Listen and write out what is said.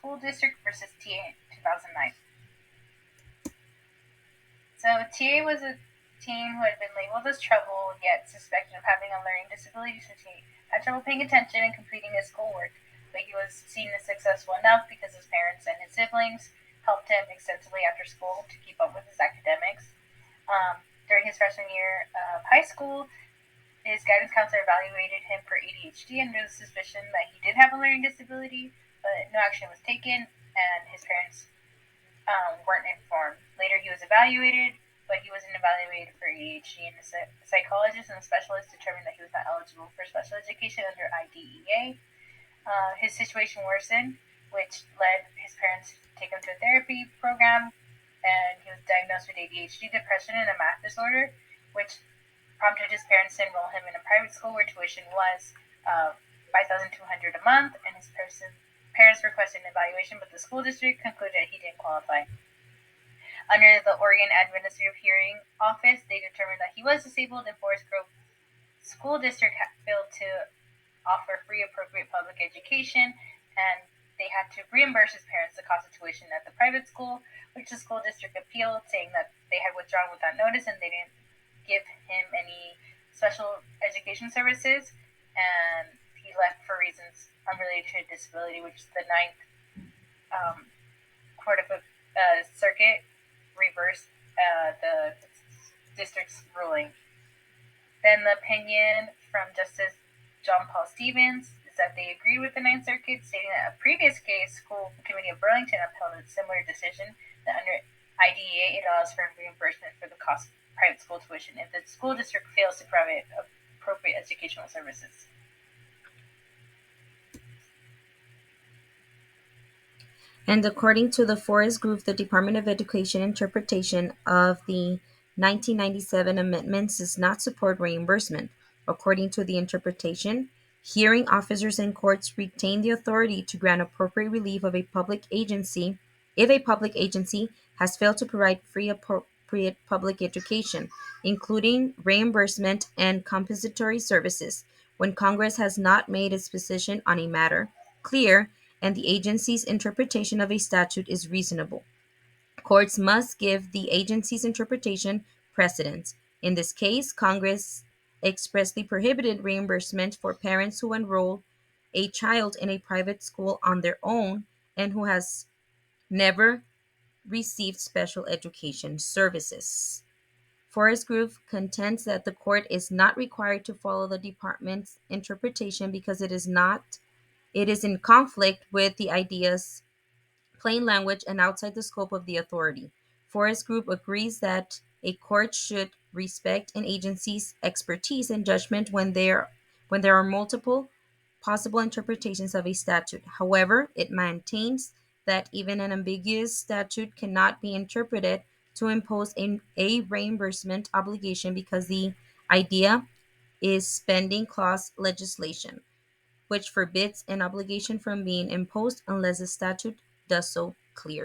School District versus TA 2009. So TA was a teen who had been labeled as trouble, yet suspected of having a learning disability. So he had trouble paying attention and completing his schoolwork, but he was seen as successful enough because his parents and his siblings helped him extensively after school to keep up with his academics. During his freshman year of high school, his guidance counselor evaluated him for ADHD under the suspicion that he did have a learning disability, but no action was taken, and his parents weren't informed. Later, he was evaluated, but he wasn't evaluated for ADHD, and the psychologist and the specialist determined that he was not eligible for special education under IDEA. His situation worsened, which led his parents to take him to a therapy program, and he was diagnosed with ADHD, depression, and a math disorder, which prompted his parents to enroll him in a private school where tuition was $5,200 a month, and his parents requested an evaluation, but the school district concluded that he didn't qualify. Under the Oregon Administrative Hearing Office, they determined that he was disabled, and Forest Grove School District failed to offer free appropriate public education, and they had to reimburse his parents the cost of tuition at the private school, which the school district appealed, saying that they had withdrawn without notice and they didn't give him any special education services, and he left for reasons unrelated to disability, which the Ninth Court of Circuit reversed the district's ruling. Then the opinion from Justice John Paul Stevens is that they agree with the Ninth Circuit, stating that a previous case, School Committee of Burlington, upheld a similar decision that under IDEA it allows for reimbursement for the cost of private school tuition if the school district fails to provide appropriate educational services. And according to the Forest Group, the Department of Education interpretation of the 1997 amendments does not support reimbursement. According to the interpretation, hearing officers and courts retain the authority to grant appropriate relief of a public agency if a public agency has failed to provide free appropriate public education, including reimbursement and compensatory services, when Congress has not made its position on a matter clear and the agency's interpretation of a statute is reasonable. Courts must give the agency's interpretation precedence. In this case, Congress expressly prohibited reimbursement for parents who enroll a child in a private school on their own and who has never received special education services. Forest Group contends that the court is not required to follow the department's interpretation because it is in conflict with the ideas plain language and outside the scope of the authority. Forest Group agrees that a court should respect an agency's expertise and judgment when there are multiple possible interpretations of a statute. However, it maintains that even an ambiguous statute cannot be interpreted to impose a reimbursement obligation because the idea is spending clause legislation, which forbids an obligation from being imposed unless the statute does so clearly.